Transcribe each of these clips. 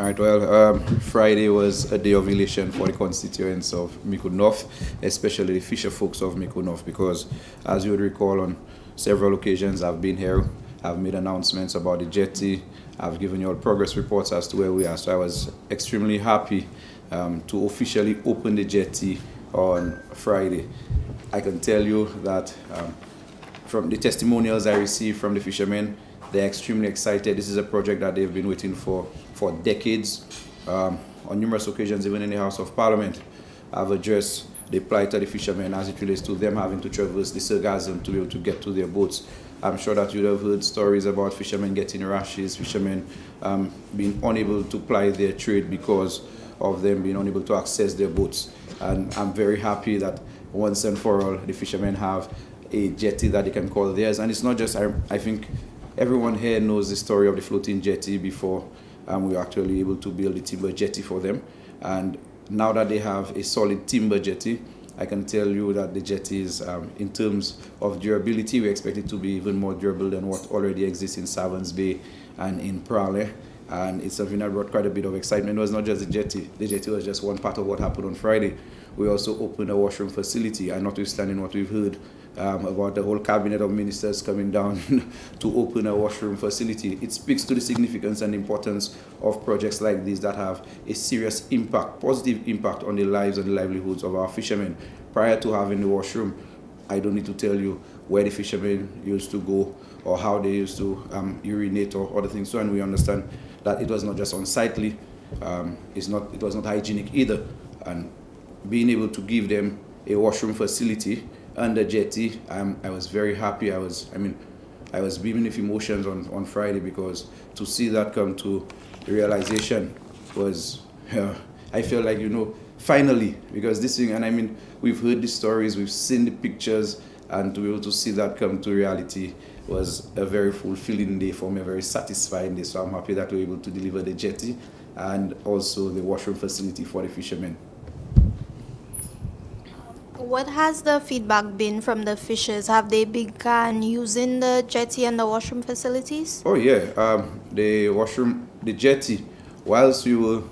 All right, Friday was a day of elation for the constituents of Mico North, especially the fisher folks of Mico North, because as you would recall, on several occasions I've been here, I've made announcements about the jetty, I've given you all progress reports as to where we are. So I was extremely happy to officially open the jetty on Friday. I can tell you that from the testimonials I received from the fishermen, they're extremely excited. This is a project that they've been waiting for decades. On numerous occasions, even in the House of Parliament, I've addressed the plight of the fishermen as it relates to them having to traverse the Sargassum to be able to get to their boats. I'm sure that you'd have heard stories about fishermen getting rashes, fishermen being unable to ply their trade because of them being unable to access their boats. And I'm very happy that once and for all, the fishermen have a jetty that they can call theirs. And it's not just, I think everyone here knows the story of the floating jetty before we were actually able to build a timber jetty for them. And now that they have a solid timber jetty, I can tell you that the jetty is, in terms of durability, we expect it to be even more durable than what already exists in Savans Bay and in Prale. And it's something that brought quite a bit of excitement. It was not just the jetty. The jetty was just one part of what happened on Friday. We also opened a washroom facility, and notwithstanding what we've heard about the whole cabinet of ministers coming down to open a washroom facility, it speaks to the significance and importance of projects like these that have a serious impact, positive impact on the lives and the livelihoods of our fishermen. Prior to having the washroom, I don't need to tell you where the fishermen used to go or how they used to urinate or other things. So, and we understand that it was not just unsightly, it was not hygienic either. And being able to give them a washroom facility and a jetty, I was very happy. I was beaming with emotions on Friday, because to see that come to realization was, I felt like, finally, because this thing, and we've heard the stories, we've seen the pictures, and to be able to see that come to reality was a very fulfilling day for me, a very satisfying day. So I'm happy that we're able to deliver the jetty and also the washroom facility for the fishermen. What has the feedback been from the fishers? Have they begun using the jetty and the washroom facilities? Oh yeah, the jetty, whilst we were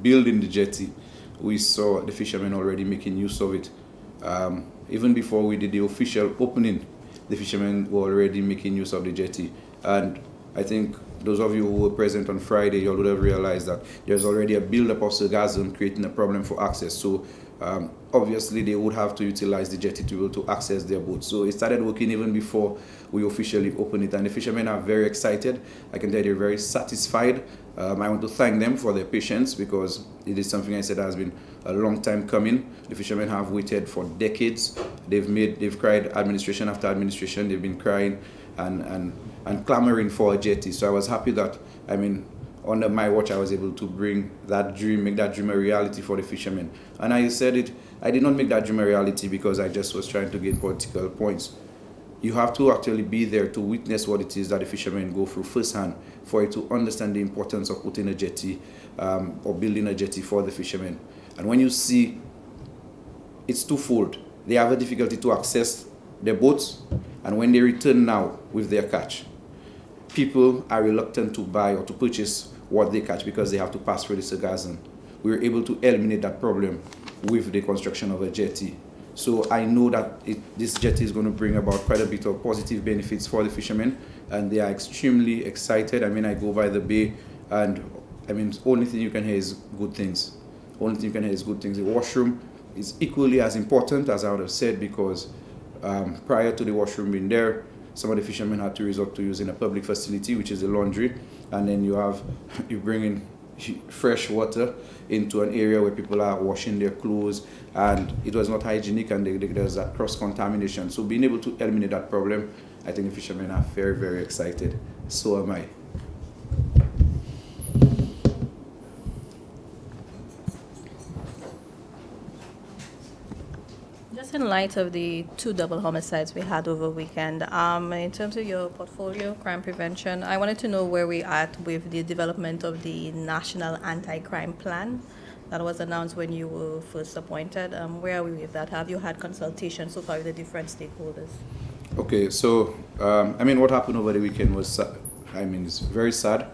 building the jetty, we saw the fishermen already making use of it. Even before we did the official opening, the fishermen were already making use of the jetty. And I think those of you who were present on Friday, you would have realized that there's already a buildup of sargassum creating a problem for access. So obviously they would have to utilize the jetty to be able to access their boats. So it started working even before we officially opened it, and the fishermen are very excited. I can tell you they're very satisfied. I want to thank them for their patience, because it is something I said has been a long time coming. The fishermen have waited for decades. They've cried administration after administration. They've been crying and clamoring for a jetty. So I was happy that, under my watch, I was able to make that dream a reality for the fishermen. And I said it, I did not make that dream a reality because I just was trying to gain political points. You have to actually be there to witness what it is that the fishermen go through firsthand for you to understand the importance of putting a jetty or building a jetty for the fishermen. And when you see, it's twofold. They have a difficulty to access their boats, and when they return now with their catch, people are reluctant to buy or to purchase what they catch because they have to pass through the sargassum. We were able to eliminate that problem with the construction of a jetty. So I know that this jetty is going to bring about quite a bit of positive benefits for the fishermen, and they are extremely excited. I go by the bay, and the only thing you can hear is good things. The washroom is equally as important, as I would have said, because prior to the washroom being there, some of the fishermen had to resort to using a public facility, which is a laundry, and then you bring in fresh water into an area where people are washing their clothes, and it was not hygienic, and there's that cross-contamination. So being able to eliminate that problem, I think the fishermen are very, very excited. So am I. Just in light of the 2 double homicides we had over the weekend, in terms of your portfolio, crime prevention, I wanted to know where we're at with the development of the National Anti-Crime Plan that was announced when you were first appointed. Where are we with that? Have you had consultation so far with the different stakeholders? Okay, so what happened over the weekend was, it's very sad.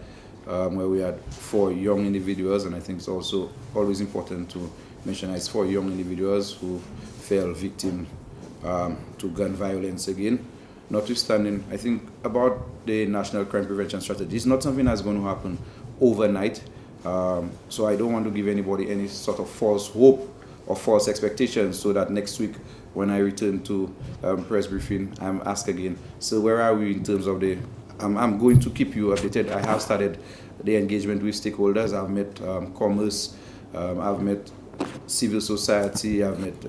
where we had 4 young individuals, and I think it's also always important to mention it's 4 young individuals who fell victim to gun violence again. Notwithstanding, I think about the National Crime Prevention Strategy, it's not something that's going to happen overnight. So I don't want to give anybody any sort of false hope or false expectations, so that next week when I return to press briefing, I'm asked again, so where are we in terms of the, I'm going to keep you updated. I have started the engagement with stakeholders. I've met commerce, I've met civil society, I've met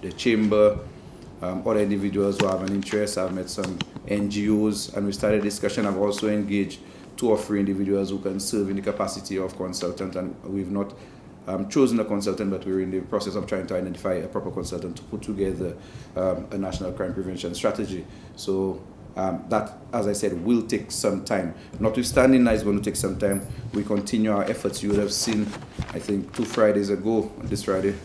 the chamber, other individuals who have an interest. I've met some NGOs, and we started discussion. I've also engaged 2 or 3 individuals who can serve in the capacity of consultant, and we've not chosen a consultant, but we're in the process of trying to identify a proper consultant to put together a national crime prevention strategy. So that, as I said, will take some time. Notwithstanding that it's going to take some time, we continue our efforts. You would have seen, I think, 2 Fridays ago, this Friday,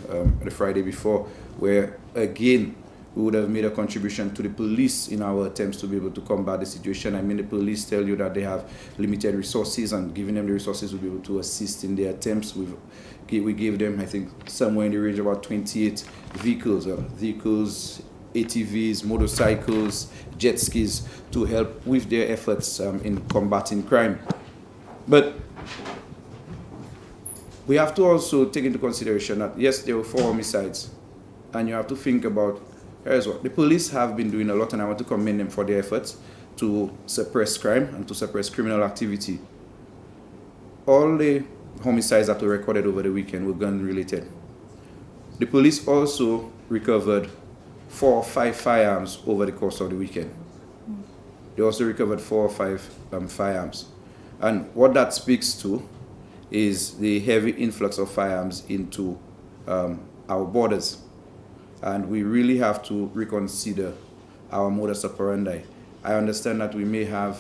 the Friday before, where again we would have made a contribution to the police in our attempts to be able to combat the situation. I mean, the police tell you that they have limited resources, and giving them the resources will be able to assist in their attempts. We gave them, I think, somewhere in the range of about 28 vehicles, ATVs, motorcycles, jet skis, to help with their efforts in combating crime. But we have to also take into consideration that, yes, there were 4 homicides, and you have to think about, here's what the police have been doing a lot, and I want to commend them for their efforts to suppress crime and to suppress criminal activity. All the homicides that were recorded over the weekend were gun-related. The police also recovered 4 or 5 firearms over the course of the weekend. They also recovered 4 or 5 firearms. And what that speaks to is the heavy influx of firearms into our borders. And we really have to reconsider our modus operandi. I understand that we may have,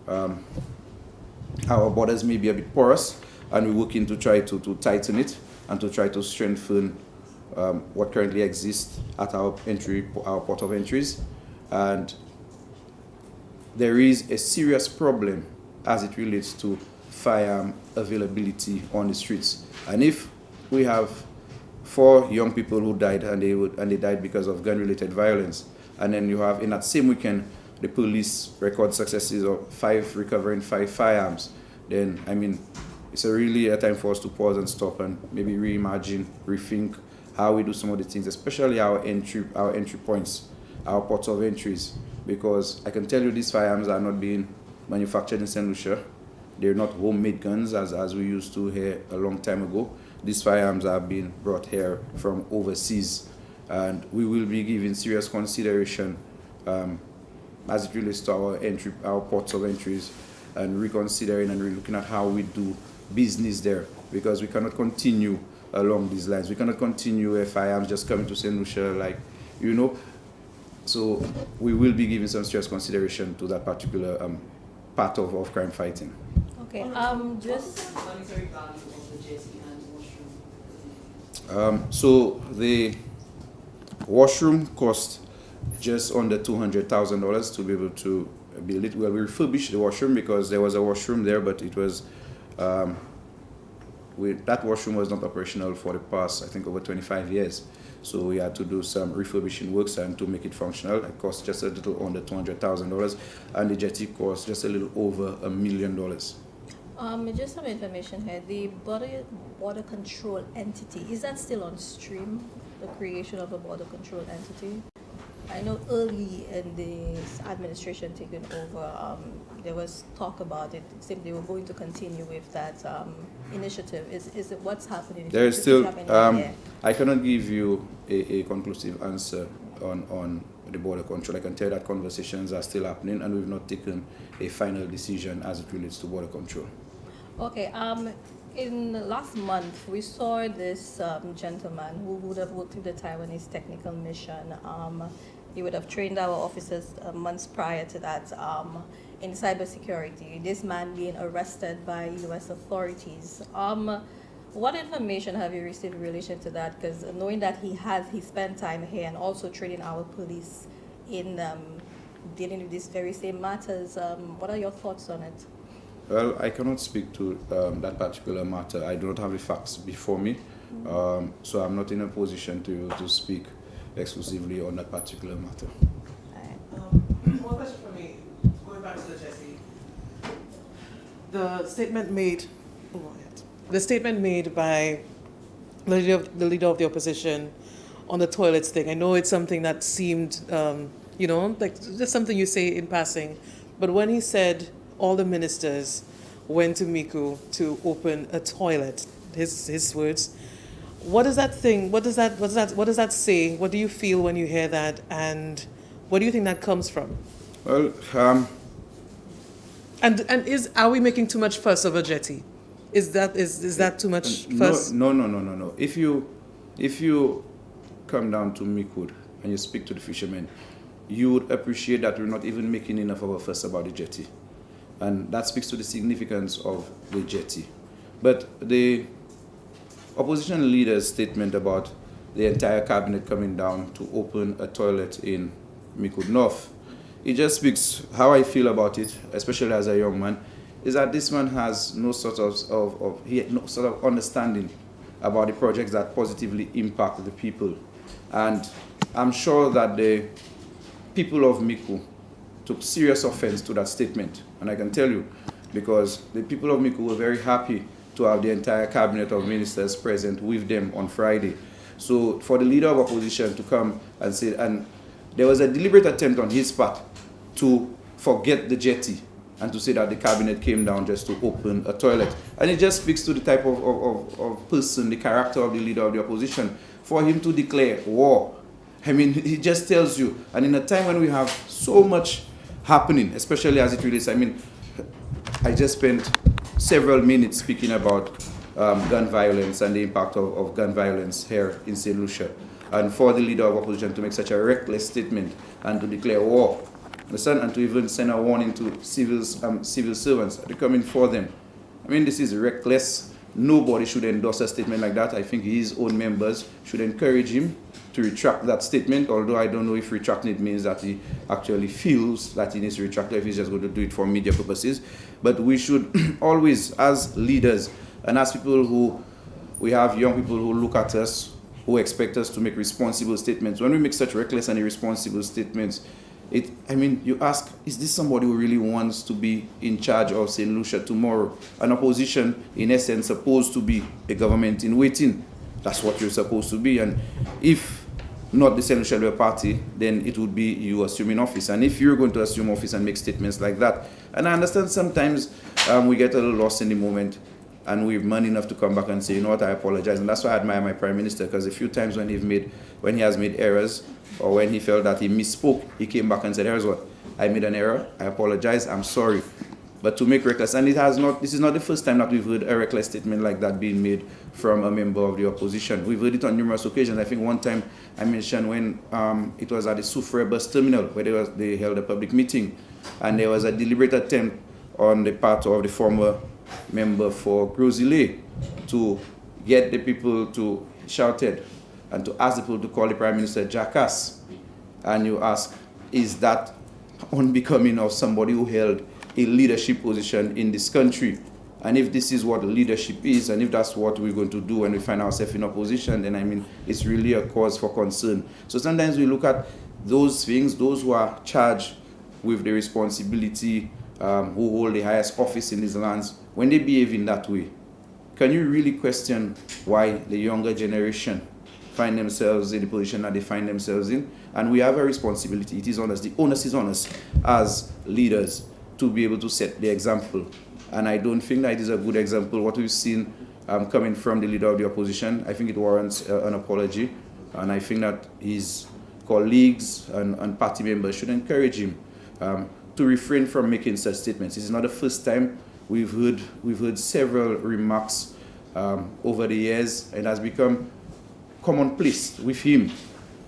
our borders may be a bit porous, and we're working to try to tighten it and to try to strengthen what currently exists at our port of entries. And there is a serious problem as it relates to firearm availability on the streets. And if we have 4 young people who died, and they died because of gun-related violence, and then you have, in that same weekend, the police record successes of recovering 5 firearms, then, I mean, it's really a time for us to pause and stop and maybe reimagine, rethink how we do some of the things, especially our entry points, our ports of entries, because I can tell you these firearms are not being manufactured in St. Lucia. They're not homemade guns as we used to hear a long time ago. These firearms are being brought here from overseas, and we will be giving serious consideration as it relates to our ports of entries, and reconsidering and relooking at how we do business there, because we cannot continue along these lines. We cannot continue where firearms just coming to St. Lucia, So we will be giving some serious consideration to that particular part of crime fighting. Okay, just monetary value of the Jetty and washroom. So the washroom cost just under $200,000 to be able to build it. Well, we refurbished the washroom because there was a washroom there, but it was that washroom was not operational for the past, I think, over 25 years. So we had to do some refurbishing works and to make it functional. It cost just a little under $200,000, and the Jetty cost just a little over $1 million. Just some information here. The border control entity, is that still on stream? The creation of a border control entity? I know early in this administration taking over, there was talk about it. It seemed they were going to continue with that initiative. Is it what's happening? There is still, I cannot give you a conclusive answer on the border control. I can tell you that conversations are still happening, and we've not taken a final decision as it relates to border control. Okay. In last month, we saw this gentleman who would have worked with the Taiwanese technical mission. He would have trained our officers months prior to that in cybersecurity. This man being arrested by U.S. authorities. What information have you received in relation to that? Because knowing that he spent time here and also training our police in dealing with these very same matters, what are your thoughts on it? Well, I cannot speak to that particular matter. I do not have the facts before me, so I'm not in a position to speak exclusively on that particular matter. One question for me, going back to the Jetty. The statement made, by the leader of the opposition on the toilets thing. I know it's something that seemed, like just something you say in passing, but when he said all the ministers went to Miku to open a toilet, his words. What does that say? What do you feel when you hear that, and what do you think that comes from? Well, And are we making too much fuss of a jetty? Is that too much fuss? No. If you come down to Mikud and you speak to the fishermen, you would appreciate that we're not even making enough of a fuss about the jetty. And that speaks to the significance of the jetty. But the opposition leader's statement about the entire cabinet coming down to open a toilet in Mikud North, it just speaks how I feel about it, especially as a young man, is that this man has no sort of understanding about the projects that positively impact the people. And I'm sure that the people of Miku took serious offense to that statement. And I can tell you, because the people of Miku were very happy to have the entire cabinet of ministers present with them on Friday. So for the leader of opposition to come and say, and there was a deliberate attempt on his part to forget the jetty and to say that the cabinet came down just to open a toilet. And it just speaks to the type of person, the character of the leader of the opposition, for him to declare war. I mean, he just tells you, and in a time when we have so much happening, especially as it relates, I mean, I just spent several minutes speaking about gun violence and the impact of gun violence here in St. Lucia. And for the leader of opposition to make such a reckless statement and to declare war, understand, and to even send a warning to civil servants to come in for them. I mean, this is reckless. Nobody should endorse a statement like that. I think his own members should encourage him to retract that statement, although I don't know if retracting it means that he actually feels that he needs to retract it, if he's just going to do it for media purposes. But we should always, as leaders and as people who, we have young people who look at us, who expect us to make responsible statements. When we make such reckless and irresponsible statements, you ask, is this somebody who really wants to be in charge of St. Lucia tomorrow? An opposition, in essence, supposed to be a government in waiting. That's what you're supposed to be. And if not the St. Lucia Party, then it would be you assuming office. And if you're going to assume office and make statements like that, and I understand sometimes we get a little lost in the moment, and we're man enough to come back and say, you know what, I apologize. And that's why I admire my Prime Minister, because a few times when he has made errors, or when he felt that he misspoke, he came back and said, here's what, I made an error, I apologize, I'm sorry. But to make reckless, and this is not the first time that we've heard a reckless statement like that being made from a member of the opposition. We've heard it on numerous occasions. I think one time I mentioned when it was at the Soufriere bus terminal, where they held a public meeting, and there was a deliberate attempt on the part of the former member for Grosile to get the people to shouted and to ask the people to call the Prime Minister jackass. And you ask, is that unbecoming of somebody who held a leadership position in this country? And if this is what leadership is, and if that's what we're going to do when we find ourselves in opposition, then I mean, it's really a cause for concern. So sometimes we look at those things, those who are charged with the responsibility, who hold the highest office in these lands, when they behave in that way, can you really question why the younger generation find themselves in the position that they find themselves in? And we have a responsibility. It is on us. The onus is on us as leaders to be able to set the example. And I don't think that it is a good example. What we've seen coming from the leader of the opposition, I think it warrants an apology. And I think that his colleagues and party members should encourage him to refrain from making such statements. This is not the first time. We've heard several remarks over the years. It has become commonplace with him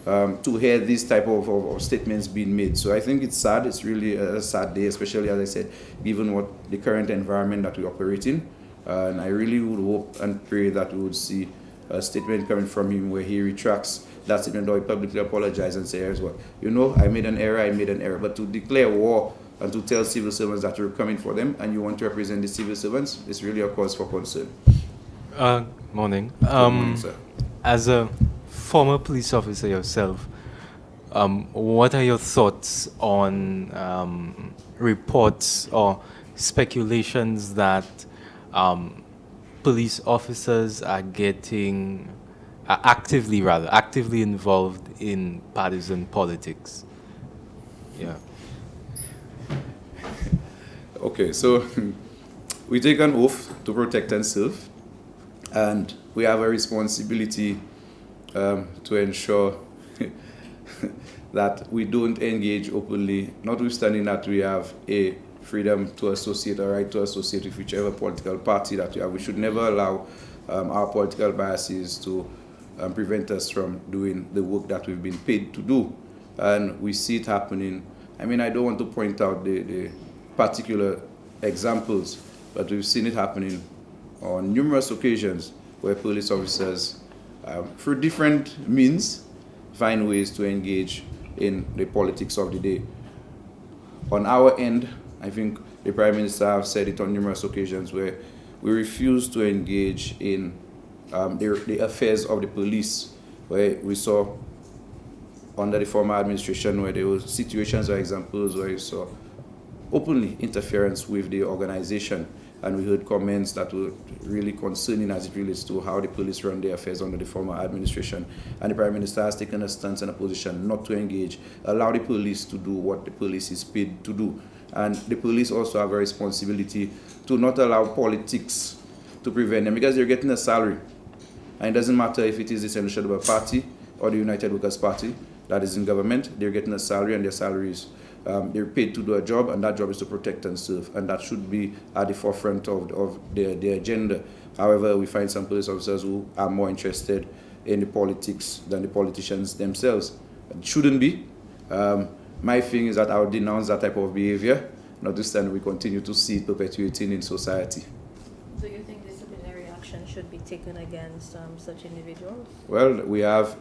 to hear these type of statements being made. So I think it's sad. It's really a sad day, especially, as I said, given what the current environment that we operate in. And I really would hope and pray that we would see a statement coming from him where he retracts that statement or he publicly apologizes and says, here's what, I made an error, But to declare war and to tell civil servants that you're coming for them and you want to represent the civil servants, it's really a cause for concern. Morning. Good morning, sir. As a former police officer yourself, what are your thoughts on reports or speculations that police officers are actively involved in partisan politics? Yeah. Okay, so we take an oath to protect and serve, and we have a responsibility to ensure that we don't engage openly, notwithstanding that we have a freedom to associate, a right to associate with whichever political party that we have. We should never allow our political biases to prevent us from doing the work that we've been paid to do. And we see it happening. I mean, I don't want to point out the particular examples, but we've seen it happening on numerous occasions where police officers, through different means, find ways to engage in the politics of the day. On our end, I think the Prime Minister have said it on numerous occasions where we refuse to engage in the affairs of the police, where we saw under the former administration where there were situations or examples where you saw openly interference with the organization, and we heard comments that were really concerning as it relates to how the police run their affairs under the former administration. And the Prime Minister has taken a stance and a position not to engage, allow the police to do what the police is paid to do. And the police also have a responsibility to not allow politics to prevent them, because they're getting a salary. And it doesn't matter if it is the Central Labour Party or the United Workers' Party that is in government, they're getting a salary, and their salaries, they're paid to do a job, and that job is to protect and serve, and that should be at the forefront of their agenda. However, we find some police officers who are more interested in the politics than the politicians themselves. It shouldn't be. My thing is that I would denounce that type of behavior, notwithstanding we continue to see it perpetuating in society. Do you think disciplinary action should be taken against such individuals? Well,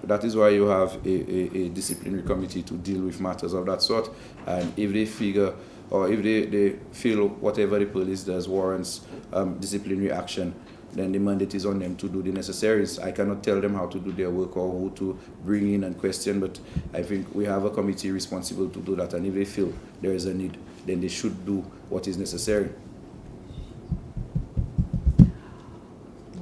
that is why you have a disciplinary committee to deal with matters of that sort. And if they figure, or if they feel whatever the police does warrants disciplinary action, then the mandate is on them to do the necessaries. I cannot tell them how to do their work or who to bring in and question, but I think we have a committee responsible to do that. And if they feel there is a need, then they should do what is necessary.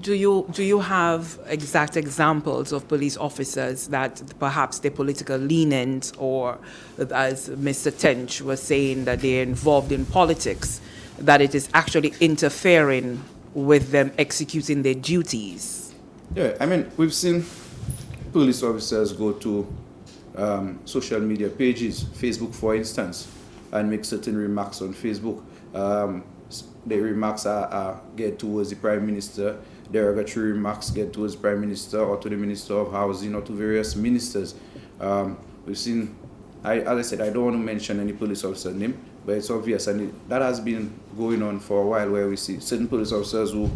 Do you have exact examples of police officers that perhaps their political leanings, or as Mr. Tench was saying, that they're involved in politics, that it is actually interfering with them executing their duties? Yeah, I mean, we've seen police officers go to social media pages, Facebook for instance, and make certain remarks on Facebook. The remarks are geared towards the Prime Minister. Derogatory remarks get towards the Prime Minister or to the Minister of Housing or to various ministers. We've seen, as I said, I don't want to mention any police officer name, but it's obvious, and that has been going on for a while, where we see certain police officers who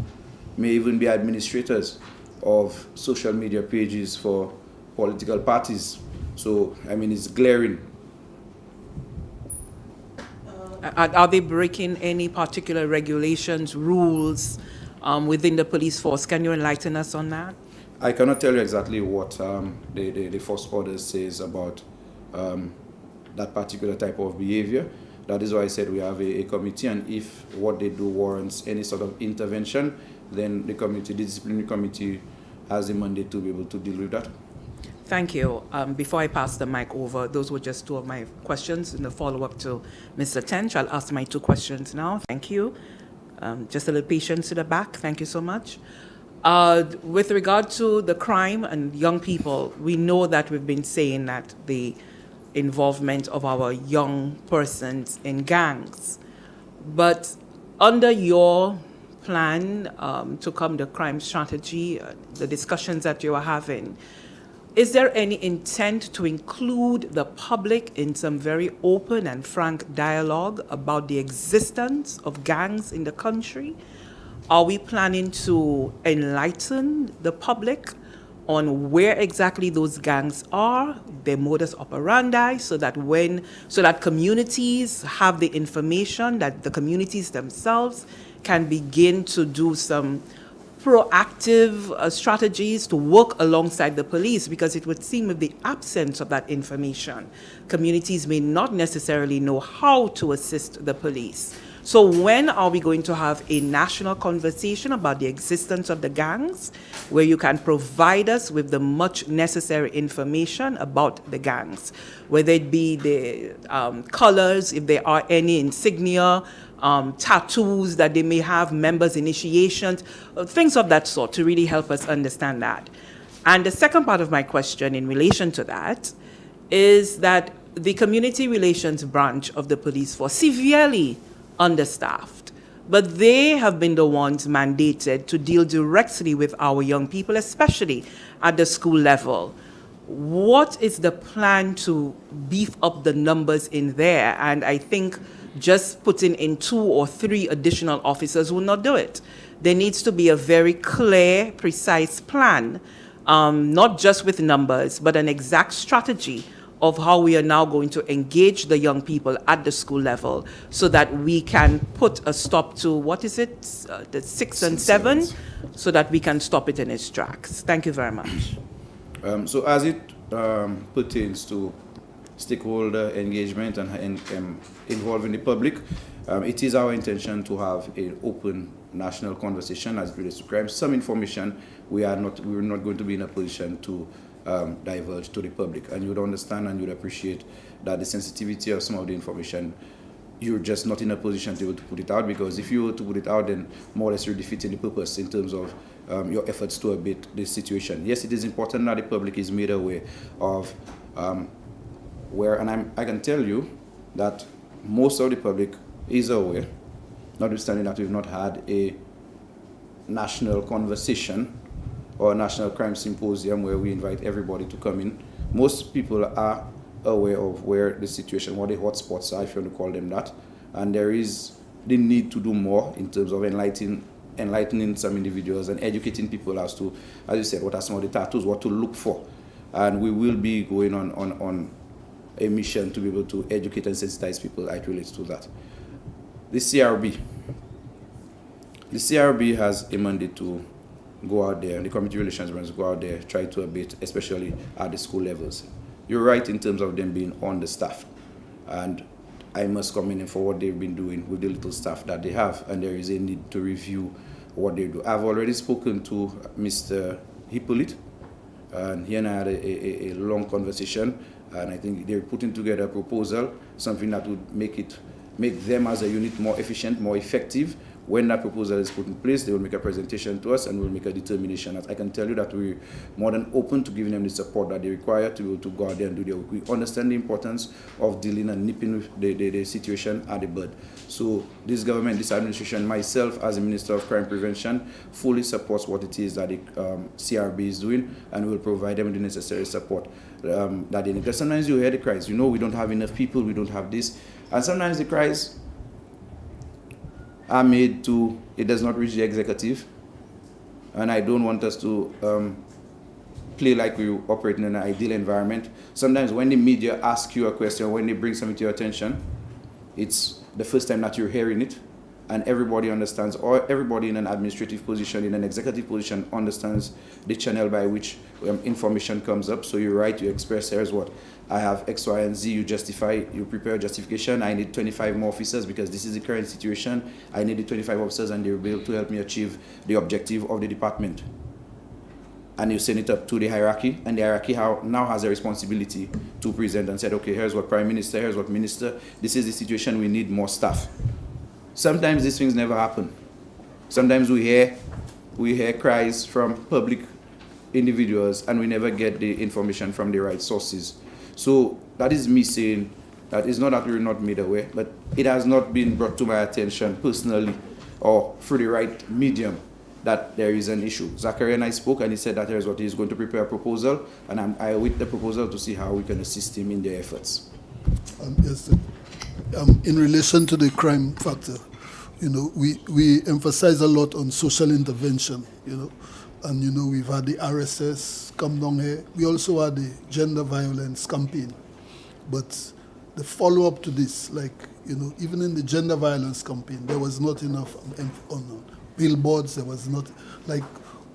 may even be administrators of social media pages for political parties. So, I mean, it's glaring. Are they breaking any particular regulations, rules within the police force? Can you enlighten us on that? I cannot tell you exactly what the force order says about that particular type of behavior. That is why I said we have a committee, and if what they do warrants any sort of intervention, then the disciplinary committee has the mandate to be able to deal with that. Thank you. Before I pass the mic over, those were just two of my questions in the follow-up to Mr. Tench. I'll ask my two questions now. Thank you. Just a little patience to the back. Thank you so much. With regard to the crime and young people, we know that we've been saying that the involvement of our young persons in gangs. But under your plan to come the crime strategy, the discussions that you are having, is there any intent to include the public in some very open and frank dialogue about the existence of gangs in the country? Are we planning to enlighten the public on where exactly those gangs are, their modus operandi, so that communities have the information, that the communities themselves can begin to do some proactive strategies to work alongside the police, because it would seem with the absence of that information, communities may not necessarily know how to assist the police. So when are we going to have a national conversation about the existence of the gangs, where you can provide us with the much necessary information about the gangs, whether it be the colors, if there are any insignia, tattoos that they may have, members' initiations, things of that sort, to really help us understand that. And the second part of my question in relation to that is that the community relations branch of the police force severely understaffed, but they have been the ones mandated to deal directly with our young people, especially at the school level. What is the plan to beef up the numbers in there? And I think just putting in 2 or 3 additional officers will not do it. There needs to be a very clear, precise plan, not just with numbers, but an exact strategy of how we are now going to engage the young people at the school level, so that we can put a stop to, the 6 and 7, so that we can stop it in its tracks. Thank you very much. So as it pertains to stakeholder engagement and involving the public, it is our intention to have an open national conversation as it relates to crime. Some information we're not going to be in a position to divulge to the public, and you would understand and you'd appreciate that the sensitivity of some of the information, you're just not in a position to be able to put it out, because if you were to put it out, then more or less you're defeating the purpose in terms of your efforts to abate this situation. Yes, it is important that the public is made aware of where, and I can tell you that most of the public is aware, notwithstanding that we've not had a national conversation or a national crime symposium where we invite everybody to come in. Most people are aware of where the situation, what the hotspots are, if you want to call them that, and there is the need to do more in terms of enlightening some individuals and educating people as to, as you said, what are some of the tattoos, what to look for. And we will be going on a mission to be able to educate and sensitize people as it relates to that. The CRB has a mandate to go out there, and the community relations branch go out there, try to abate, especially at the school levels. You're right in terms of them being understaffed, and I must commend them for what they've been doing with the little staff that they have, and there is a need to review what they do. I've already spoken to Mr. Hippolyte, and he and I had a long conversation, and I think they're putting together a proposal, something that would make them as a unit more efficient, more effective. When that proposal is put in place, they will make a presentation to us and we'll make a determination. I can tell you that we're more than open to giving them the support that they require to be able to go out there and do their work. We understand the importance of dealing and nipping with the situation at the bud. So this government, this administration, myself as a Minister of Crime Prevention, fully supports what it is that the CRB is doing, and will provide them with the necessary support that they need. Because sometimes you hear the cries, we don't have enough people, we don't have this. And sometimes the cries are made to, it does not reach the executive, and I don't want us to play like we're operating in an ideal environment. Sometimes when the media ask you a question, when they bring something to your attention, it's the first time that you're hearing it, and everybody understands, or everybody in an administrative position, in an executive position, understands the channel by which information comes up. So you write, you express, here's what I have, X, Y, and Z, you justify, you prepare a justification. I need 25 more officers because this is the current situation. I need the 25 officers, and they'll be able to help me achieve the objective of the department. And you send it up to the hierarchy, and the hierarchy now has a responsibility to present and say, okay, here's what Prime Minister, here's what Minister, this is the situation, we need more staff. Sometimes these things never happen. Sometimes we hear cries from public individuals, and we never get the information from the right sources. So that is me saying that it's not that we're not made aware, but it has not been brought to my attention personally or through the right medium that there is an issue. Zachary and I spoke, and he said that here's what he's going to prepare a proposal, and I await the proposal to see how we can assist him in their efforts. Yes, in relation to the crime factor, we emphasize a lot on social intervention, and we've had the RSS come down here. We also had the gender violence campaign. But the follow-up to this, even in the gender violence campaign, there was not enough on billboards. There was not,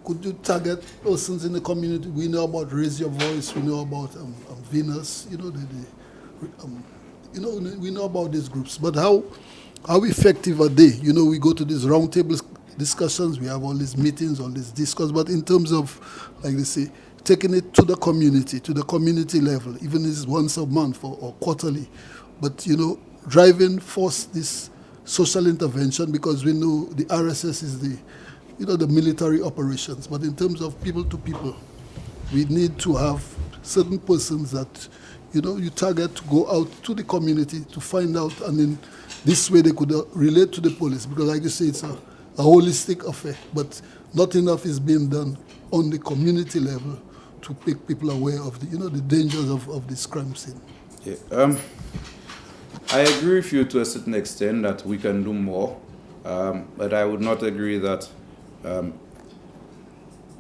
could you target persons in the community? We know about Raise Your Voice. We know about Venus. We know about these groups. But how effective are they? We go to these roundtable discussions. We have all these meetings, all these discourse. But in terms of, like they say, taking it to the community level, even if it's once a month or quarterly. But, driving force this social intervention, because we know the RSS is the military operations. But in terms of people to people, we need to have certain persons that, you target to go out to the community to find out, and in this way they could relate to the police. Because like you say, it's a holistic affair, but not enough is being done on the community level to make people aware of the dangers of this crime scene. Yeah. I agree with you to a certain extent that we can do more, but I would not agree that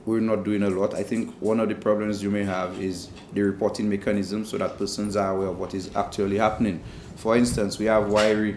we're not doing a lot. I think one of the problems you may have is the reporting mechanism, so that persons are aware of what is actually happening. For instance, we have Wiry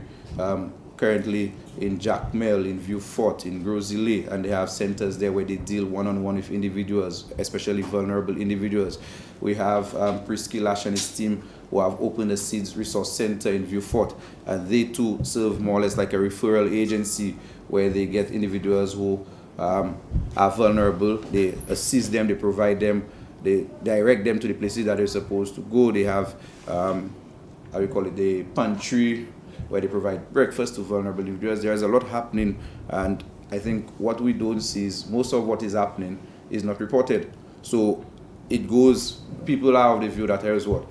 currently in Jackmel, in Vieux Fort, in Grosley, and they have centers there where they deal one-on-one with individuals, especially vulnerable individuals. We have Prisky Lash and his team who have opened a SEEDS Resource Center in Vieux Fort, and they too serve more or less like a referral agency where they get individuals who are vulnerable, they assist them, they provide them, they direct them to the places that they're supposed to go. They have, the pantry, where they provide breakfast to vulnerable individuals. There is a lot happening, and I think what we don't see is most of what is happening is not reported. So it goes, people are of the view that here's what,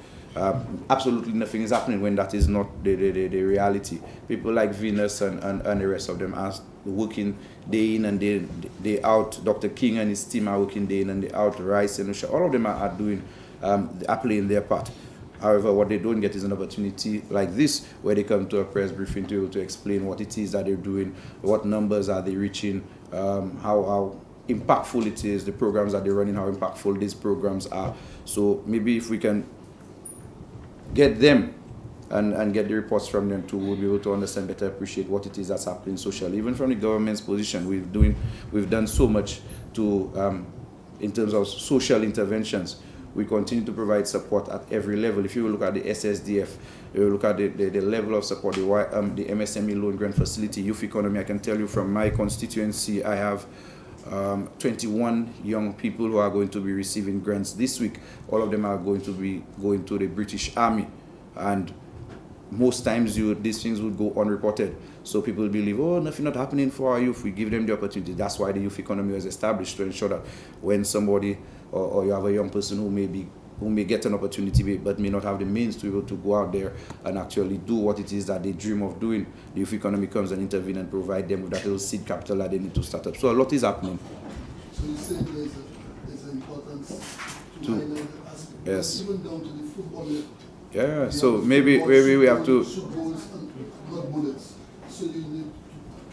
absolutely nothing is happening when that is not the reality. People like Venus and the rest of them are working day in and day out. Dr. King and his team are working day in and day out. Rice and Usha, all of them are doing, are playing their part. However, what they don't get is an opportunity like this, where they come to a press briefing to be able to explain what it is that they're doing, what numbers are they reaching, how impactful it is, the programs that they're running, how impactful these programs are. So maybe if we can get them and get the reports from them too, we'll be able to understand better, appreciate what it is that's happening socially. Even from the government's position, we've done so much to in terms of social interventions. We continue to provide support at every level. If you look at the SSDF, you look at the level of support, the MSME loan grant facility, youth economy. I can tell you from my constituency, I have 21 young people who are going to be receiving grants this week. All of them are going to be going to the British Army, and most times these things would go unreported. So people believe, oh, nothing not happening for our youth. We give them the opportunity. That's why the youth economy was established, to ensure that when somebody or you have a young person who may get an opportunity but may not have the means to be able to go out there and actually do what it is that they dream of doing, the youth economy comes and intervene and provide them with that little seed capital that they need to start up. So a lot is happening. So you say there's an importance to highlight the aspect. Yes. Even down to the football level. Yeah, so maybe we have to... Shoot goals and not bullets. So you need to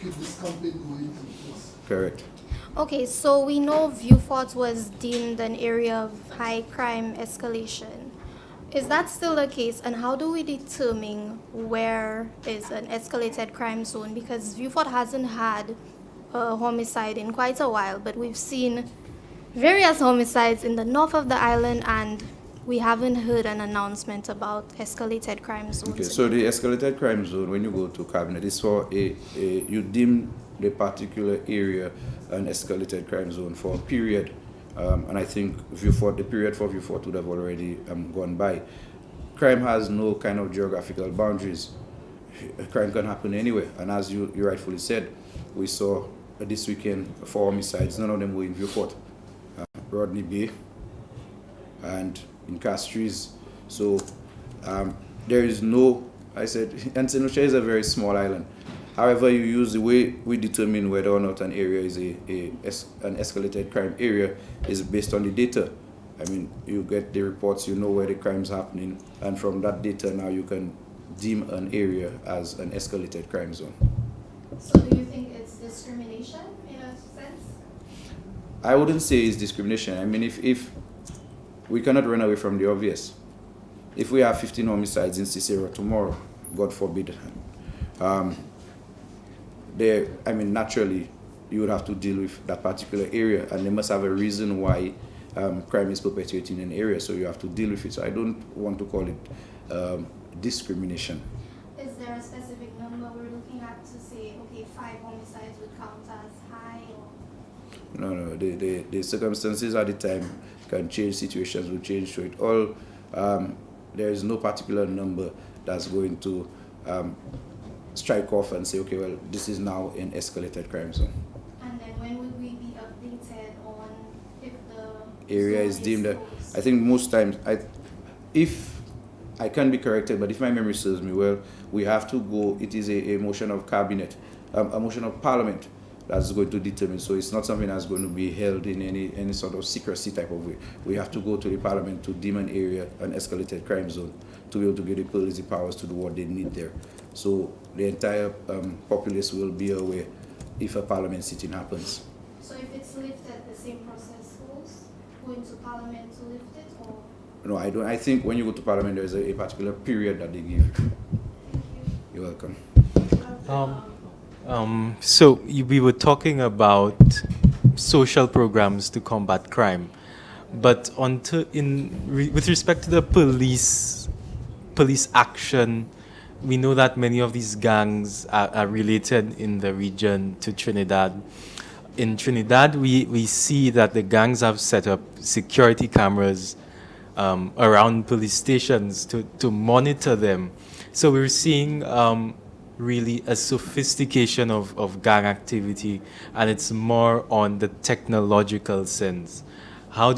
keep this campaign going. Correct. Okay, so we know Vieux Fort was deemed an area of high crime escalation. Is that still the case, and how do we determine where is an escalated crime zone? Because Vieux Fort hasn't had a homicide in quite a while, but we've seen various homicides in the north of the island, and we haven't heard an announcement about escalated crime zones. Okay, so the escalated crime zone, when you go to cabinet, is for you deem the particular area an escalated crime zone for a period, and I think the period for Vieux Fort would have already gone by. Crime has no kind of geographical boundaries. Crime can happen anywhere, and as you rightfully said, we saw this weekend 4 homicides. None of them were in Vieux Fort. Rodney Bay and in Castries. So there is no, I said, and St. Lucia is a very small island. However, you use the way we determine whether or not an area is an escalated crime area is based on the data. I mean, you get the reports, you know where the crime's happening, and from that data now you can deem an area as an escalated crime zone. So do you think it's discrimination in a sense? I wouldn't say it's discrimination. I mean, if we cannot run away from the obvious. If we have 15 homicides in Cicero tomorrow, God forbid, naturally, you would have to deal with that particular area, and they must have a reason why crime is perpetuated in an area, so you have to deal with it. So I don't want to call it discrimination. Is there a specific number we're looking at to say, okay, 5 homicides would count as high? Or? No, the circumstances at the time can change, situations will change, so it all, there is no particular number that's going to strike off and say, okay, well, this is now an escalated crime zone. And then when would we be updated on if the Area zone is deemed that, closed? I think most times, if I can be corrected, but if my memory serves me well, we have to go, it is a motion of cabinet, a motion of parliament that's going to determine. So it's not something that's going to be held in any sort of secrecy type of way. We have to go to the parliament to deem an area an escalated crime zone to be able to give the police the powers to do what they need there. So the entire populace will be aware if a parliament sitting happens. So if it's lifted, the same process goes? Going to parliament to lift it, or? No, I don't. I think when you go to parliament, there is a particular period that they give. You're welcome. So we were talking about social programs to combat crime, but with respect to the police action, we know that many of these gangs are related in the region to Trinidad. In Trinidad, we see that the gangs have set up security cameras around police stations to monitor them. So we're seeing really a sophistication of gang activity, and it's more on the technological sense. How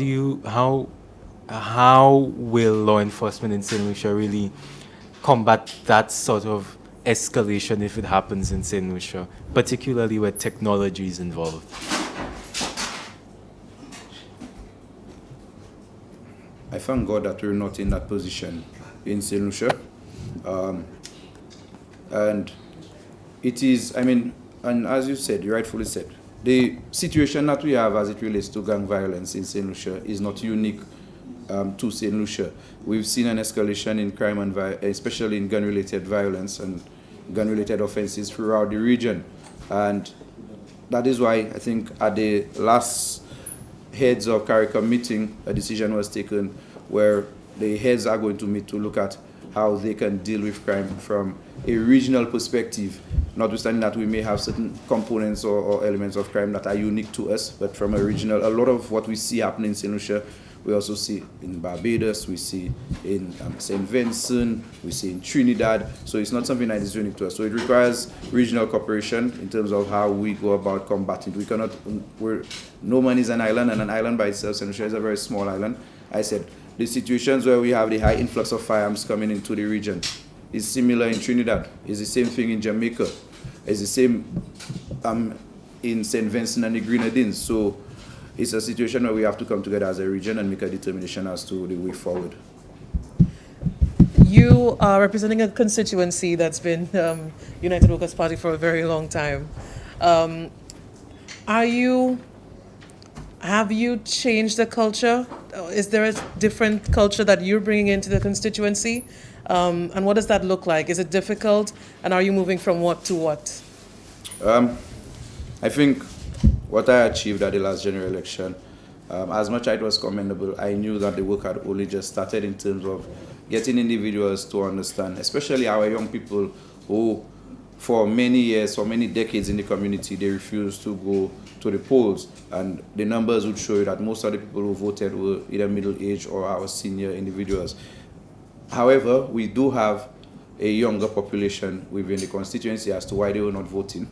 will law enforcement in St. Lucia really combat that sort of escalation if it happens in St. Lucia, particularly where technology is involved? I thank God that we're not in that position in St. Lucia. And it is, and as you said, you rightfully said, the situation that we have as it relates to gang violence in St. Lucia is not unique to St. Lucia. We've seen an escalation in crime, and especially in gun-related violence and gun-related offenses throughout the region. And that is why I think at the last heads of CARICOM meeting, a decision was taken where the heads are going to meet to look at how they can deal with crime from a regional perspective, notwithstanding that we may have certain components or elements of crime that are unique to us, but from a regional, a lot of what we see happening in St. Lucia, we also see in Barbados, we see in St. Vincent, we see in Trinidad, so it's not something that is unique to us. So it requires regional cooperation in terms of how we go about combating. We cannot, no man is an island, and an island by itself, St. Lucia is a very small island. I said, the situations where we have the high influx of firearms coming into the region is similar in Trinidad. It's the same thing in Jamaica. It's the same in St. Vincent and the Grenadines. So it's a situation where we have to come together as a region and make a determination as to the way forward. You are representing a constituency that's been United Workers' Party for a very long time. Have you changed the culture? Is there a different culture that you're bringing into the constituency? And what does that look like? Is it difficult? And are you moving from what to what? I think what I achieved at the last general election, as much as it was commendable, I knew that the work had only just started in terms of getting individuals to understand, especially our young people who, for many years, for many decades in the community, they refused to go to the polls. And the numbers would show you that most of the people who voted were either middle-aged or our senior individuals. However, we do have a younger population within the constituency as to why they were not voting.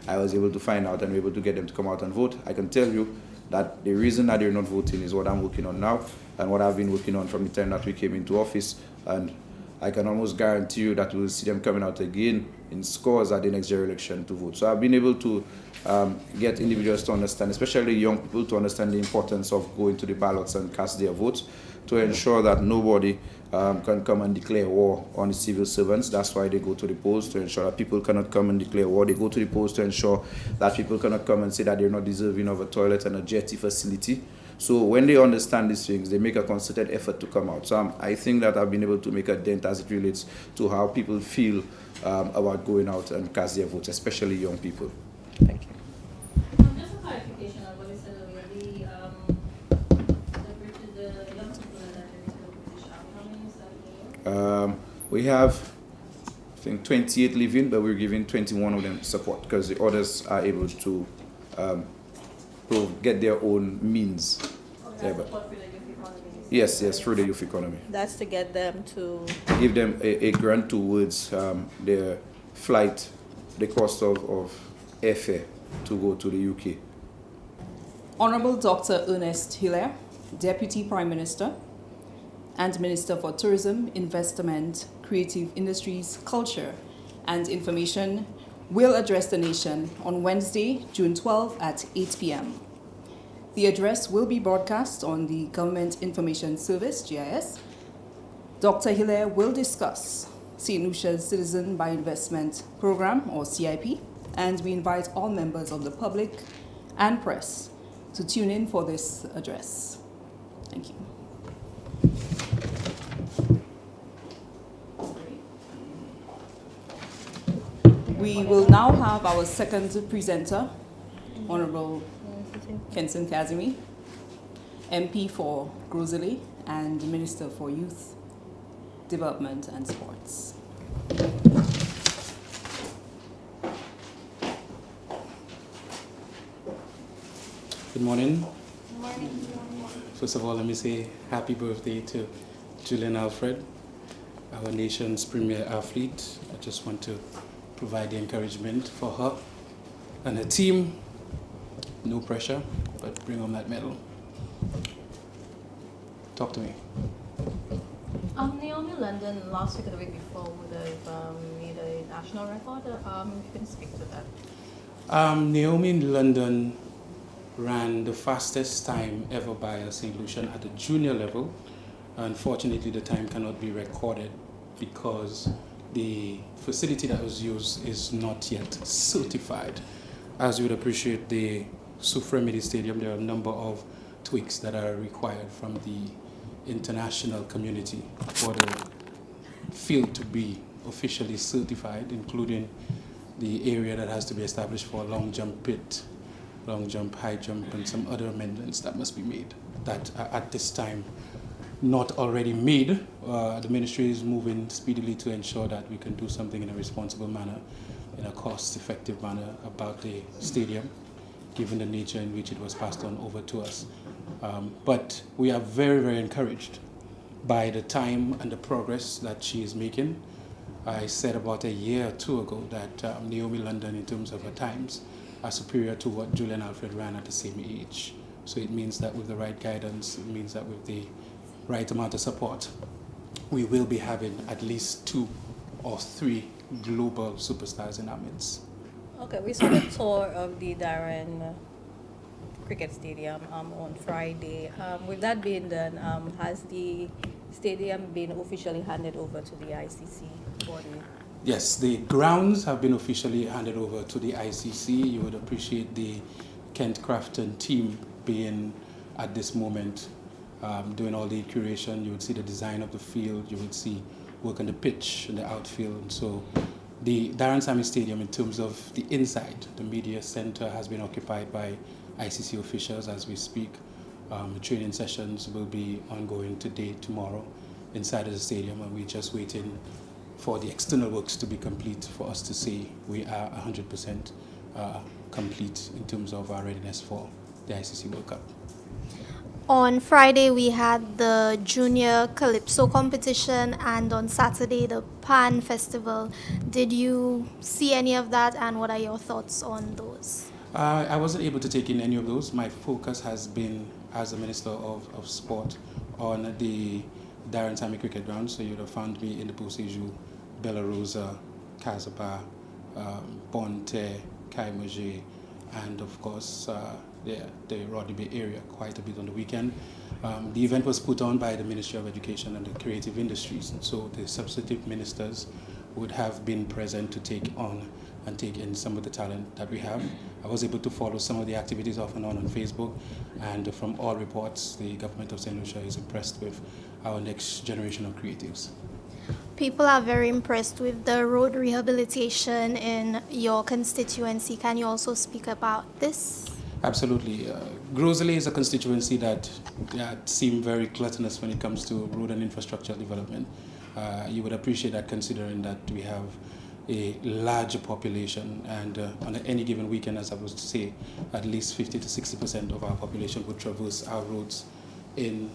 I was able to find out and be able to get them to come out and vote. I can tell you that the reason that they're not voting is what I'm working on now and what I've been working on from the time that we came into office. And I can almost guarantee you that we'll see them coming out again in scores at the next general election to vote. So I've been able to get individuals to understand, especially young people, to understand the importance of going to the ballots and cast their votes. to ensure that nobody can come and declare war on the civil servants. That's why they go to the polls, to ensure that people cannot come and declare war. They go to the polls to ensure that people cannot come and say that they're not deserving of a toilet and a jetty facility. So when they understand these things, they make a concerted effort to come out. So I think that I've been able to make a dent as it relates to how people feel about going out and cast their votes, especially young people. Thank you. Just a clarification on what you said earlier. The young people that are into the British Army, how many is that? We have, I think, 28 living, but we're giving 21 of them support because the others are able to get their own means. Yeah, but yes, through the youth economy. That's to get them to. Give them a grant towards their flight, the cost of airfare to go to the UK. Honorable Dr. Ernest Hilaire, Deputy Prime Minister and Minister for Tourism, Investment, Creative Industries, Culture and Information, will address the nation on Wednesday, June 12 at 8 p.m. The address will be broadcast on the Government Information Service, GIS. Dr. Hilaire will discuss St. Lucia's Citizen by Investment Program, or CIP, and we invite all members of the public and press to tune in for this address. Thank you. We will now have our second presenter, Honorable Kenson Kazimi, MP for Grosley and Minister for Youth Development and Sports. Good morning. First of all, let me say happy birthday to Julian Alfred, our nation's premier athlete. I just want to provide the encouragement for her and her team. No pressure, but bring home that medal. Talk to me. Naomi London last week or the week before would have made a national record. If you can speak to that. Naomi London ran the fastest time ever by a St. Lucian at the junior level. Unfortunately, the time cannot be recorded because the facility that was used is not yet certified. As you would appreciate, the Sufremidi Stadium, there are a number of tweaks that are required from the international community for the field to be officially certified, including the area that has to be established for a long jump pit, long jump, high jump, and some other amendments that must be made that are at this time not already made. The ministry is moving speedily to ensure that we can do something in a responsible manner, in a cost-effective manner about the stadium, given the nature in which it was passed on over to us. But we are very, very encouraged by the time and the progress that she is making. I said about a year or two ago that Naomi London, in terms of her times, are superior to what Julian Alfred ran at the same age. So it means that with the right guidance, it means that with the right amount of support, we will be having at least 2 or 3 global superstars in our midst. Okay, we saw the tour of the Darren Cricket Stadium on Friday. With that being done, has the stadium been officially handed over to the ICC body? Yes, the grounds have been officially handed over to the ICC. You would appreciate the Kent Crafton team being at this moment doing all the curation. You would see the design of the field. You would see work on the pitch and the outfield. And so the Darren Sammy Stadium, in terms of the inside, the media center has been occupied by ICC officials as we speak. The training sessions will be ongoing today, tomorrow, inside of the stadium, and we're just waiting for the external works to be complete for us to say we are 100% complete in terms of our readiness for the ICC World Cup. On Friday, we had the Junior Calypso competition, and on Saturday, the Pan Festival. Did you see any of that, and what are your thoughts on those? I wasn't able to take in any of those. My focus has been, as a Minister of Sport, on the Darren Sammy Cricket Ground. So you'd have found me in the Poseju, Bella Rosa, Casabah, Bonte, Kaimage, and of course the Rodney Bay area quite a bit on the weekend. The event was put on by the Ministry of Education and the Creative Industries, and so the substantive ministers would have been present to take on and take in some of the talent that we have. I was able to follow some of the activities off and on Facebook, and from all reports, the government of St. Lucia is impressed with our next generation of creatives. People are very impressed with the road rehabilitation in your constituency. Can you also speak about this? Absolutely. Grosley is a constituency that seems very gluttonous when it comes to road and infrastructure development. You would appreciate that considering that we have a larger population, and on any given weekend, as I was to say, at least 50 to 60% of our population would traverse our roads in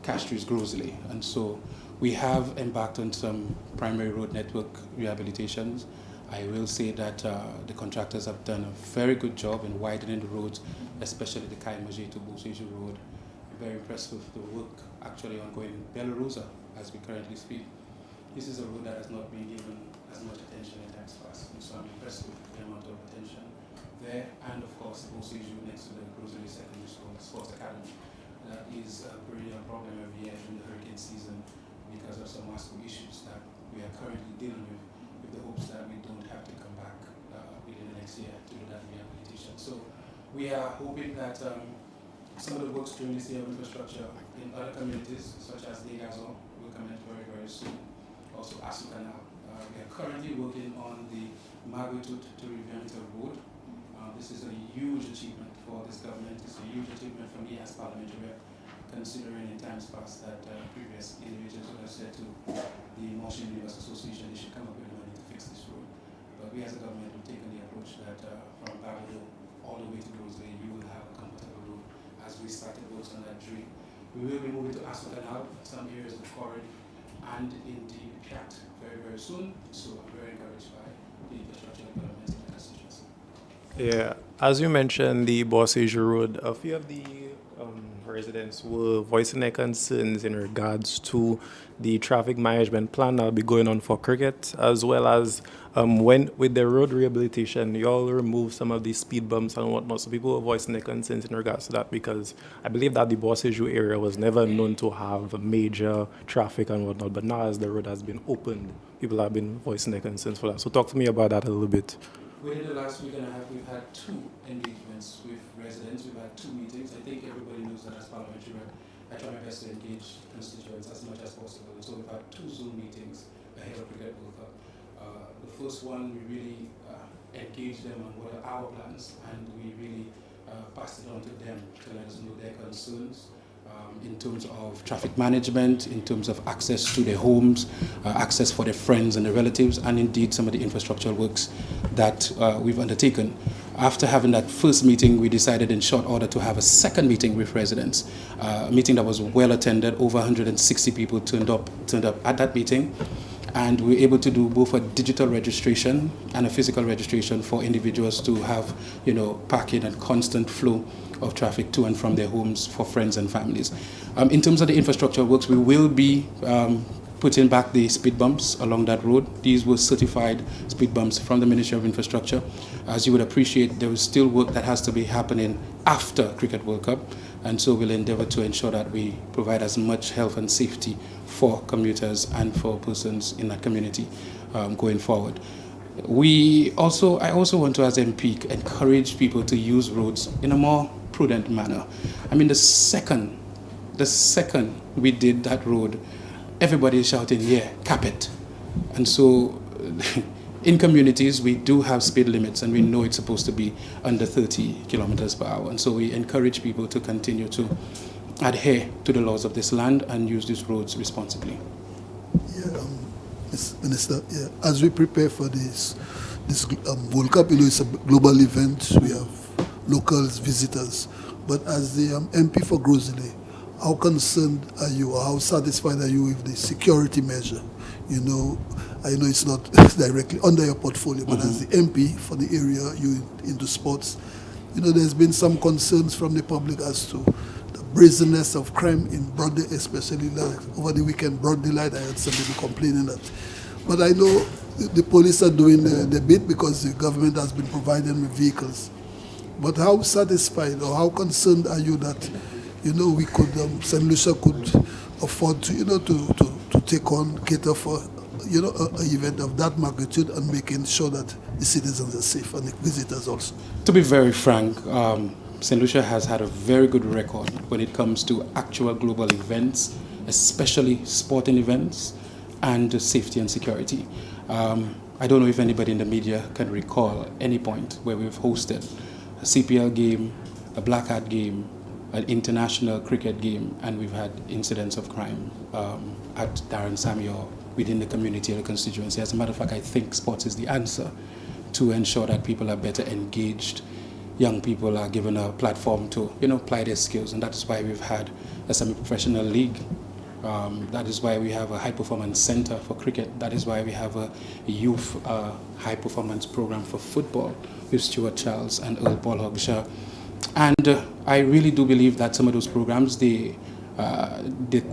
Castries, Grosley. And so we have embarked on some primary road network rehabilitations. I will say that the contractors have done a very good job in widening the roads, especially the Kaimaji to Boseju Road. I'm very impressed with the work actually ongoing in Belarus as we currently speak. This is a road that has not been given as much attention in times past, and so I'm impressed with the amount of attention there. And of course, Boseju next to the Grosley Secondary School Sports Academy. That is a perennial problem every year during the hurricane season because of some massive issues that we are currently dealing with the hopes that we don't have to come back within the next year to do that rehabilitation. So we are hoping that some of the works during this year of infrastructure in other communities, such as Degazo, will commence very, very soon. Also Asuka now. We are currently working on the Magnitude to Revienta Road. This is a huge achievement for this government. It's a huge achievement for me as parliamentarian, considering in times past that previous individuals would have said to the Motion Rivers Association they should come up with money to fix this road. But we as a government have taken the approach that from Babado all the way to Grosley, you will have a comfortable road as we started works on that dream. We will be moving to Asuka now, some areas of the corridor, and indeed Piat very, very soon. So I'm very encouraged by the infrastructure development in the constituency. Yeah, as you mentioned, the Boseju Road, a few of the residents were voicing their concerns in regards to the traffic management plan that'll be going on for cricket, as well as when with the road rehabilitation, you all remove some of the speed bumps and whatnot. So people were voicing their concerns in regards to that, because I believe that the Boseju area was never known to have major traffic and whatnot. But now as the road has been opened, people have been voicing their concerns for that. So talk to me about that a little bit. Within the last week and a half, we've had 2 engagements with residents. We've had 2 meetings. I think everybody knows that as parliamentarian, I try my best to engage constituents as much as possible. And so we've had 2 Zoom meetings ahead of Cricket World Cup. The first one, we really engaged them on what are our plans, and we really passed it on to them to let us know their concerns. In terms of traffic management, in terms of access to their homes, access for their friends and their relatives, and indeed some of the infrastructural works that we've undertaken. After having that first meeting, we decided in short order to have a second meeting with residents, a meeting that was well attended. Over 160 people turned up at that meeting, and we were able to do both a digital registration and a physical registration for individuals to have, parking and constant flow of traffic to and from their homes for friends and families. In terms of the infrastructure works, we will be putting back the speed bumps along that road. These were certified speed bumps from the Ministry of Infrastructure. As you would appreciate, there is still work that has to be happening after Cricket World Cup, and so we'll endeavor to ensure that we provide as much health and safety for commuters and for persons in that community going forward. I also want to, as MP, encourage people to use roads in a more prudent manner. I mean, the second we did that road, everybody is shouting, yeah, cap it. And so in communities, we do have speed limits, and we know it's supposed to be under 30 kilometers per hour. And so we encourage people to continue to adhere to the laws of this land and use these roads responsibly. Yeah, Mr. Minister, as we prepare for this World Cup, it's a global event. We have locals, visitors. But as the MP for Grosley, how concerned are you, or how satisfied are you with the security measure? I know it's not directly under your portfolio, but as the MP for the area, you into sports, there's been some concerns from the public as to the brazenness of crime in broad day, especially over the weekend, broad daylight. I had some people complaining that. But I know the police are doing the bit because the government has been providing with vehicles. But how satisfied or how concerned are you that, we could, St. Lucia could afford to, to take on, cater for, an event of that magnitude and making sure that the citizens are safe and the visitors also. To be very frank, St. Lucia has had a very good record when it comes to actual global events, especially sporting events and safety and security. I don't know if anybody in the media can recall any point where we've hosted a CPL game, a Black Hat game, an international cricket game, and we've had incidents of crime at Darren Samuel within the community or the constituency. As a matter of fact, I think sports is the answer to ensure that people are better engaged. Young people are given a platform to, apply their skills, and that is why we've had a semi-professional league. That is why we have a high-performance center for cricket. That is why we have a youth high-performance program for football with Stuart Charles and Earl Paul Hogshaw. And I really do believe that some of those programs, the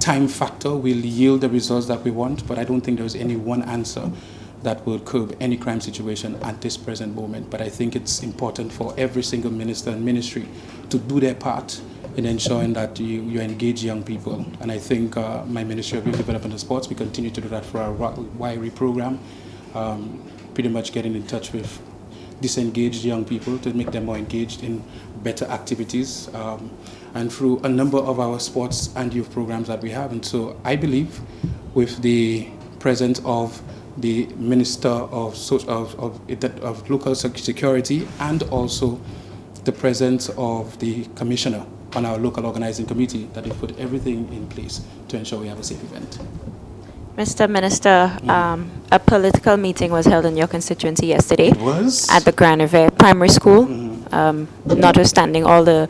time factor will yield the results that we want, but I don't think there's any one answer that will curb any crime situation at this present moment. But I think it's important for every single minister and ministry to do their part in ensuring that you engage young people. And I think my Ministry of Youth Development and Sports, we continue to do that for our Wiry program, pretty much getting in touch with disengaged young people to make them more engaged in better activities, and through a number of our sports and youth programs that we have. And so I believe with the presence of the Minister of Local Security and also the presence of the Commissioner on our local organizing committee, that we put everything in place to ensure we have a safe event. Mr. Minister, a political meeting was held in your constituency yesterday. It was? At the Grand River Primary School. Notwithstanding all the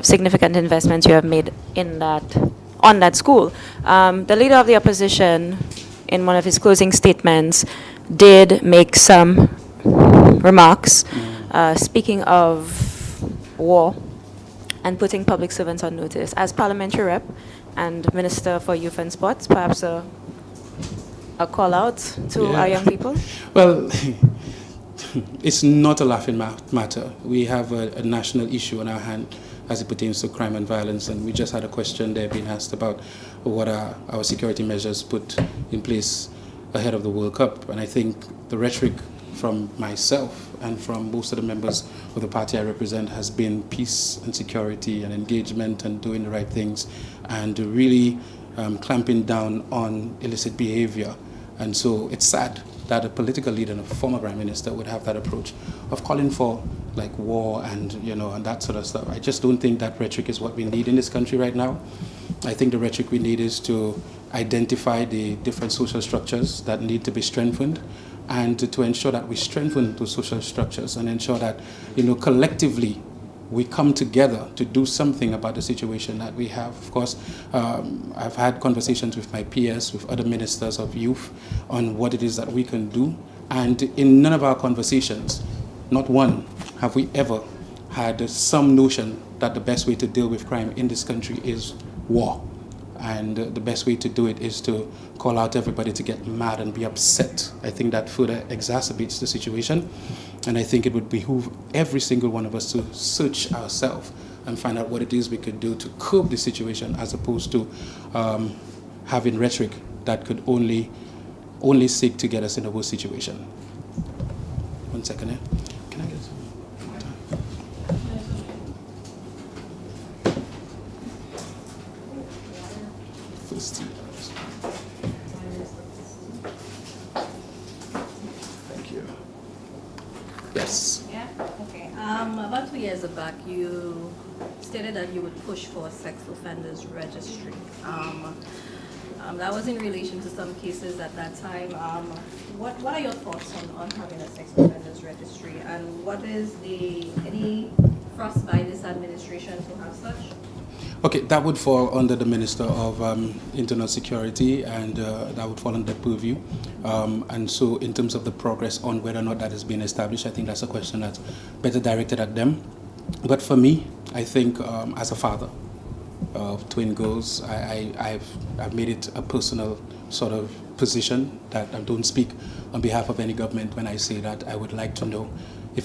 significant investments you have made on that school. The Leader of the Opposition, in one of his closing statements, did make some remarks, speaking of war and putting public servants on notice. As parliamentary rep and Minister for Youth and Sports, perhaps a call out to our young people? Well, it's not a laughing matter. We have a national issue on our hand as it pertains to crime and violence, and we just had a question there being asked about what are our security measures put in place ahead of the World Cup. And I think the rhetoric from myself and from most of the members of the party I represent has been peace and security and engagement and doing the right things and really clamping down on illicit behavior. And so it's sad that a political leader and a former prime minister would have that approach of calling for like war and and that sort of stuff. I just don't think that rhetoric is what we need in this country right now. I think the rhetoric we need is to identify the different social structures that need to be strengthened, and to ensure that we strengthen those social structures and ensure that, collectively we come together to do something about the situation that we have. Of course, I've had conversations with my peers, with other ministers of youth, on what it is that we can do. And in none of our conversations, not one, have we ever had some notion that the best way to deal with crime in this country is war. And the best way to do it is to call out everybody to get mad and be upset. I think that further exacerbates the situation. And I think it would behoove every single one of us to search ourselves and find out what it is we could do to curb the situation, as opposed to having rhetoric that could only seek to get us in a worse situation. 1 second, Can I get some? Thank you. Yes. Yeah? Okay. About 2 years back, you stated that you would push for a sex offenders registry. That was in relation to some cases at that time. What are your thoughts on having a sex offenders registry, and what is any thrust by this administration to have such? Okay, that would fall under the Minister of Internal Security, and that would fall under purview. And so in terms of the progress on whether or not that has been established, I think that's a question that's better directed at them. But for me, I think as a father of twin girls, I've made it a personal sort of position that I don't speak on behalf of any government when I say that I would like to know